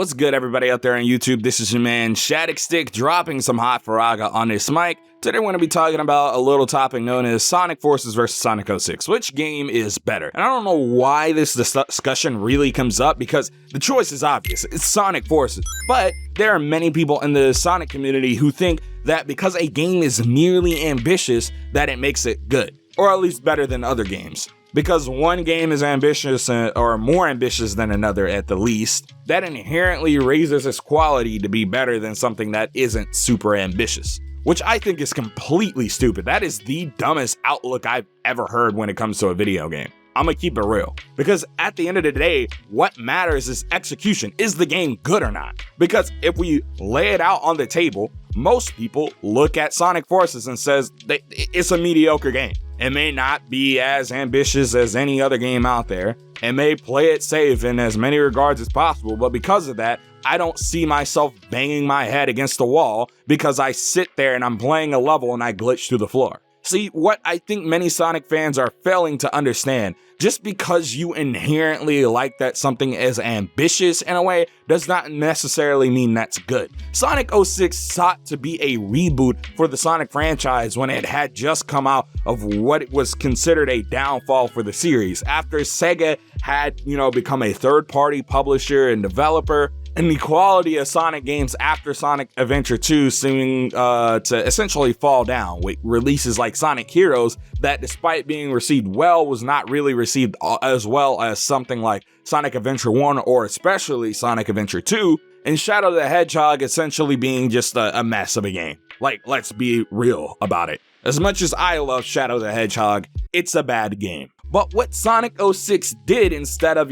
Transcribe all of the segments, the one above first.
What's good, everybody out there on YouTube? This is your man Shadicstick dropping some hot farraga on this mic. Today we're going to be talking about a little topic known as Sonic Forces versus Sonic 06. Which game is better? And I don't know why this discussion really comes up because the choice is obvious. It's Sonic Forces. But there are many people in the Sonic community who think that because a game is merely ambitious that it makes it good. Or at least better than other games. Because one game is ambitious or more ambitious than another at the least, that inherently raises its quality to be better than something that isn't super ambitious. Which I think is completely stupid. That is the dumbest outlook I've ever heard when it comes to a video game. I'm gonna keep it real. Because at the end of the day, what matters is execution. Is the game good or not? Because if we lay it out on the table, most people look at Sonic Forces and says it's a mediocre game. It may not be as ambitious as any other game out there. It may play it safe in as many regards as possible, but because of that, I don't see myself banging my head against the wall because I sit there and I'm playing a level and I glitch through the floor. See, what I think many Sonic fans are failing to understand, just because you inherently like that something is ambitious in a way, does not necessarily mean that's good. Sonic 06 sought to be a reboot for the Sonic franchise when it had just come out of what was considered a downfall for the series, after Sega had, become a third-party publisher and developer, and the quality of Sonic games after Sonic Adventure 2 seeming to essentially fall down, with releases like Sonic Heroes that, despite being received well, was not really received as well as something like Sonic Adventure 1 or especially Sonic Adventure 2, and Shadow the Hedgehog essentially being just a mess of a game. Like, let's be real about it. As much as I love Shadow the Hedgehog, it's a bad game. But what Sonic 06 did, instead of,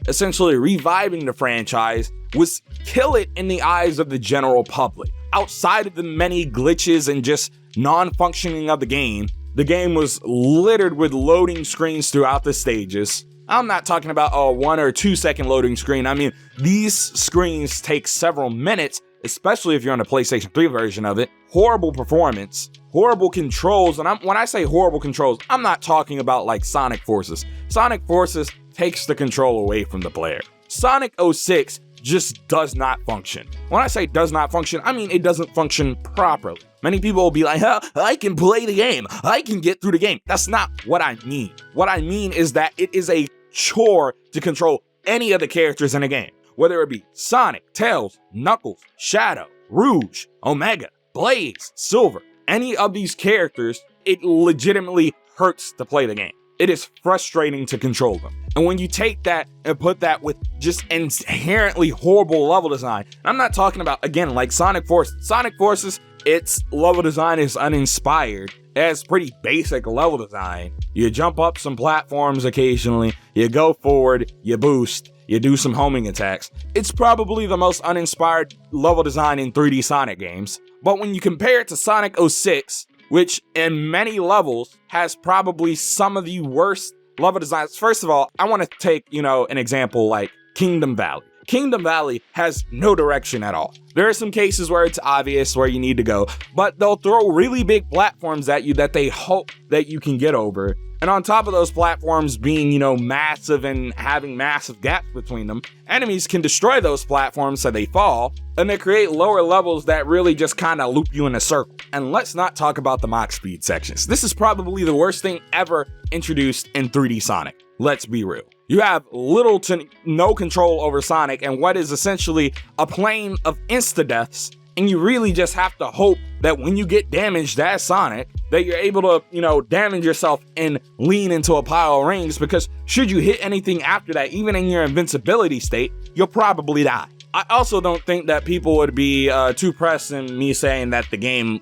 essentially reviving the franchise, was kill it in the eyes of the general public. Outside of the many glitches and just non-functioning of the game was littered with loading screens throughout the stages. I'm not talking about a 1 or 2 second loading screen. I mean, these screens take several minutes, especially if you're on the PlayStation 3 version of it. Horrible performance, horrible controls, and when I say horrible controls, I'm not talking about like Sonic Forces. Sonic Forces takes the control away from the player. Sonic 06 just does not function. When I say does not function, I mean it doesn't function properly. Many people will be like, I can play the game, I can get through the game. That's not what I mean. What I mean is that it is a chore to control any of the characters in a game. Whether it be Sonic, Tails, Knuckles, Shadow, Rouge, Omega, Blaze, Silver, any of these characters, it legitimately hurts to play the game. It is frustrating to control them. And when you take that and put that with just inherently horrible level design, I'm not talking about, again, like Sonic Forces. Sonic Forces, its level design is uninspired. It has pretty basic level design. You jump up some platforms occasionally, you go forward, you boost, you do some homing attacks. It's probably the most uninspired level design in 3D Sonic games. But when you compare it to Sonic 06, which in many levels has probably some of the worst level designs. First of all, I want to take, an example like Kingdom Valley. Kingdom Valley has no direction at all. There are some cases where it's obvious where you need to go, but they'll throw really big platforms at you that they hope that you can get over. And on top of those platforms being, massive and having massive gaps between them, enemies can destroy those platforms so they fall, and they create lower levels that really just kind of loop you in a circle. And let's not talk about the Mach Speed sections. This is probably the worst thing ever introduced in 3D Sonic. Let's be real. You have little to no control over Sonic and what is essentially a plane of insta-deaths, and you really just have to hope that when you get damaged as Sonic, that you're able to, damage yourself and lean into a pile of rings, because should you hit anything after that, even in your invincibility state, you'll probably die. I also don't think that people would be too pressed in me saying that the game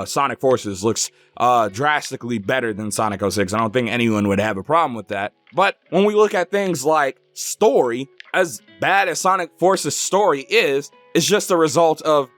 Sonic Forces looks drastically better than Sonic 06. I don't think anyone would have a problem with that. But when we look at things like story, as bad as Sonic Forces story is, it's just a result of,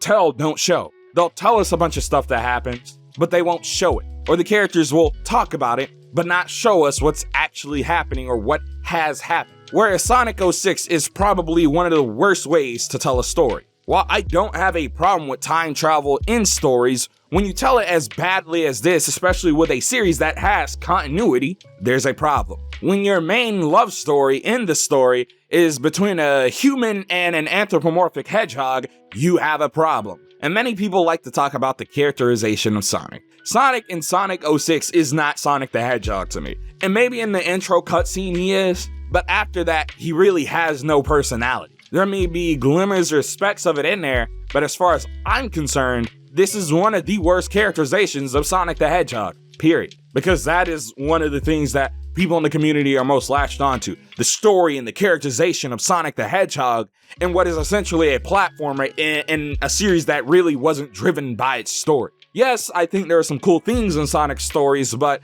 tell, don't show. They'll tell us a bunch of stuff that happens, but they won't show it. Or the characters will talk about it, but not show us what's actually happening or what has happened. Whereas Sonic 06 is probably one of the worst ways to tell a story. While I don't have a problem with time travel in stories, when you tell it as badly as this, especially with a series that has continuity, there's a problem. When your main love story in the story is between a human and an anthropomorphic hedgehog, you have a problem. And many people like to talk about the characterization of Sonic. Sonic in Sonic 06 is not Sonic the Hedgehog to me. And maybe in the intro cutscene he is, but after that, he really has no personality. There may be glimmers or specks of it in there, but as far as I'm concerned, this is one of the worst characterizations of Sonic the Hedgehog, period. Because that is one of the things that people in the community are most latched onto. The story and the characterization of Sonic the Hedgehog in what is essentially a platformer in a series that really wasn't driven by its story. Yes, I think there are some cool things in Sonic stories, but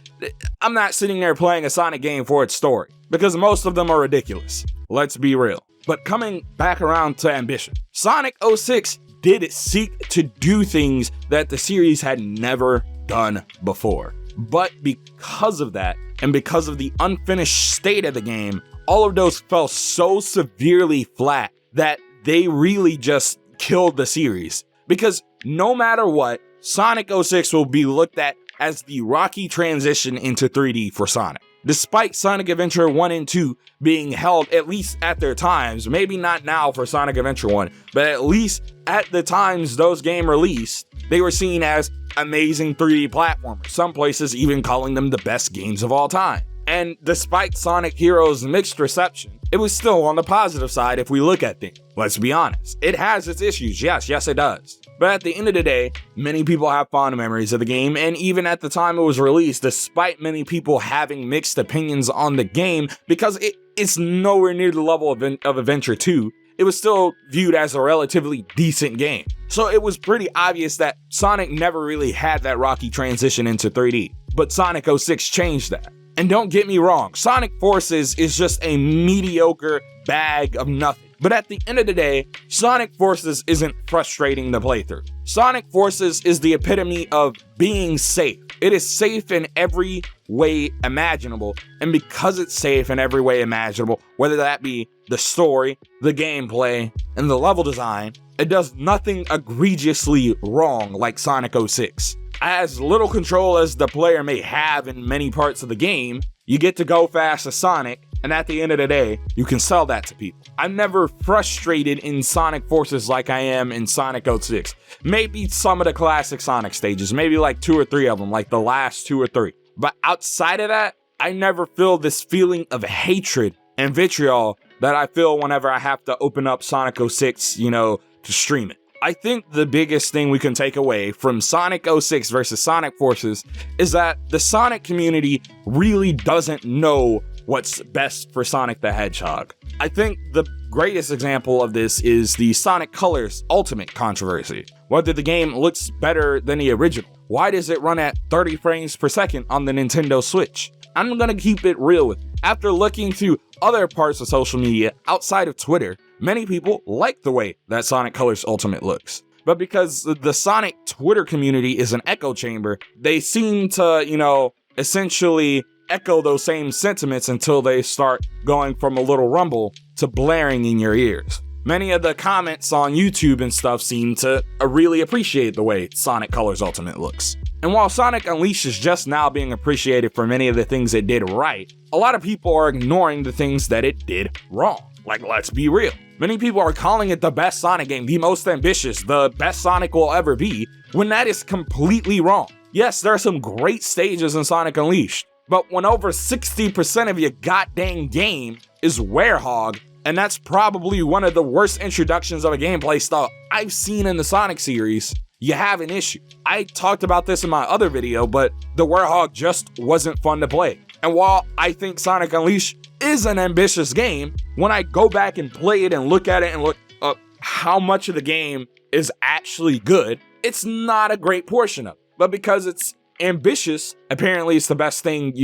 I'm not sitting there playing a Sonic game for its story, because most of them are ridiculous. Let's be real. But coming back around to ambition, Sonic 06 did seek to do things that the series had never done before. But because of that, and because of the unfinished state of the game, all of those fell so severely flat that they really just killed the series. Because no matter what, Sonic 06 will be looked at as the rocky transition into 3D for Sonic. Despite Sonic Adventure 1 and 2 being held, at least at their times, maybe not now for Sonic Adventure 1, but at least at the times those games released, they were seen as amazing 3D platformers, some places even calling them the best games of all time. And despite Sonic Heroes' mixed reception, it was still on the positive side if we look at things. Let's be honest, it has its issues, yes it does. But at the end of the day, many people have fond memories of the game, and even at the time it was released, despite many people having mixed opinions on the game, because it's nowhere near the level of Adventure 2, it was still viewed as a relatively decent game. So it was pretty obvious that Sonic never really had that rocky transition into 3D, but Sonic 06 changed that. And don't get me wrong, Sonic Forces is just a mediocre bag of nothing. But at the end of the day, Sonic Forces isn't frustrating the playthrough. Sonic Forces is the epitome of being safe. It is safe in every way imaginable, and because it's safe in every way imaginable, whether that be the story, the gameplay, and the level design, it does nothing egregiously wrong like Sonic 06. As little control as the player may have in many parts of the game, you get to go fast as Sonic, and at the end of the day, you can sell that to people. I'm never frustrated in Sonic Forces like I am in Sonic 06. Maybe some of the classic Sonic stages, maybe like 2 or 3 of them, like the last 2 or 3. But outside of that, I never feel this feeling of hatred and vitriol that I feel whenever I have to open up Sonic 06, to stream it. I think the biggest thing we can take away from Sonic 06 versus Sonic Forces is that the Sonic community really doesn't know what's best for Sonic the Hedgehog. I think the greatest example of this is the Sonic Colors Ultimate controversy. Whether the game looks better than the original. Why does it run at 30 frames per second on the Nintendo Switch? I'm gonna keep it real with you. After looking through other parts of social media outside of Twitter, many people like the way that Sonic Colors Ultimate looks. But because the Sonic Twitter community is an echo chamber, they seem to, essentially echo those same sentiments until they start going from a little rumble to blaring in your ears. Many of the comments on YouTube and stuff seem to really appreciate the way Sonic Colors Ultimate looks. And while Sonic Unleashed is just now being appreciated for many of the things it did right, a lot of people are ignoring the things that it did wrong. Like, let's be real. Many people are calling it the best Sonic game, the most ambitious, the best Sonic will ever be, when that is completely wrong. Yes, there are some great stages in Sonic Unleashed, but when over 60% of your goddamn game is Werehog, and that's probably one of the worst introductions of a gameplay style I've seen in the Sonic series, you have an issue. I talked about this in my other video, but the Werehog just wasn't fun to play. And while I think Sonic Unleashed is an ambitious game, when I go back and play it and look at it and look up how much of the game is actually good, it's not a great portion of it. But because it's ambitious, apparently it's the best thing,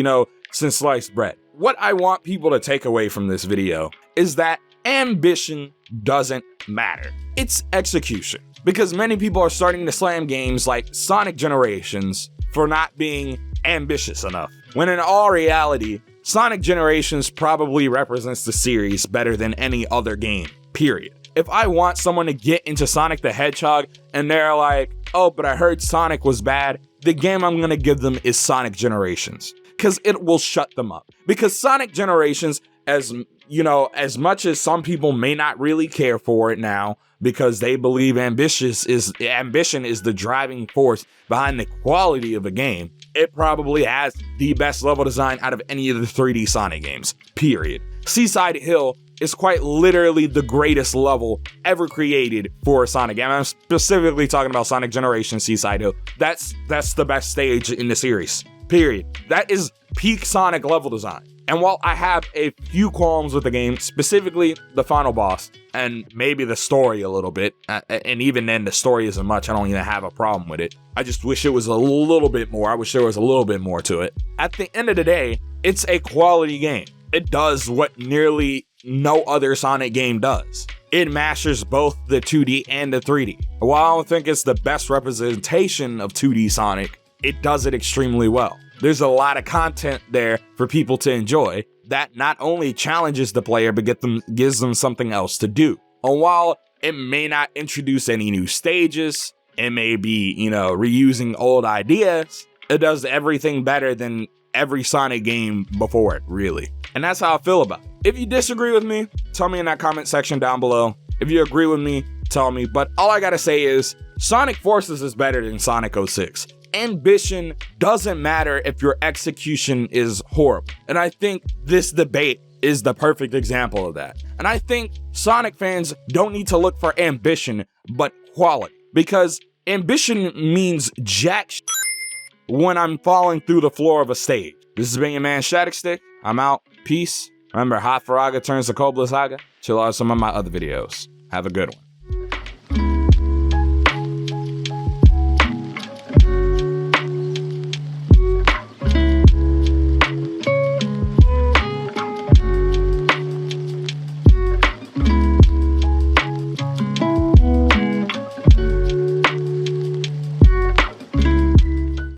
since sliced bread. What I want people to take away from this video is that ambition doesn't matter. It's execution. Because many people are starting to slam games like Sonic Generations for not being ambitious enough. When in all reality, Sonic Generations probably represents the series better than any other game, period. if I want someone to get into Sonic the Hedgehog and they're like, oh, but I heard Sonic was bad, the game I'm gonna give them is Sonic Generations, because it will shut them up. Because Sonic Generations, as you know, as much as some people may not really care for it now, because they believe ambition is the driving force behind the quality of a game, it probably has the best level design out of any of the 3D Sonic games, period. Seaside Hill is quite literally the greatest level ever created for a Sonic game. I'm specifically talking about Sonic Generations Seaside Hill. That's the best stage in the series, period. That is peak Sonic level design. And while I have a few qualms with the game, specifically the final boss, and maybe the story a little bit, and even then the story isn't much, I don't even have a problem with it. I just wish it was a little bit more. I wish there was a little bit more to it. At the end of the day, it's a quality game. It does what nearly no other Sonic game does. It masters both the 2D and the 3D. While I don't think it's the best representation of 2D Sonic, it does it extremely well. There's a lot of content there for people to enjoy that not only challenges the player, but gives them something else to do. And while it may not introduce any new stages, it may be, reusing old ideas, it does everything better than every Sonic game before it, really. And that's how I feel about it. If you disagree with me, tell me in that comment section down below. If you agree with me, tell me. But all I gotta say is, Sonic Forces is better than Sonic 06. Ambition doesn't matter if your execution is horrible. And I think this debate is the perfect example of that. And I think Sonic fans don't need to look for ambition, but quality. Because ambition means jack shit when I'm falling through the floor of a stage. This has been your man Shadicstick. I'm out. Peace. Remember, hot Faraga turns to cold Blizzaga. Chill out some of my other videos. Have a good one.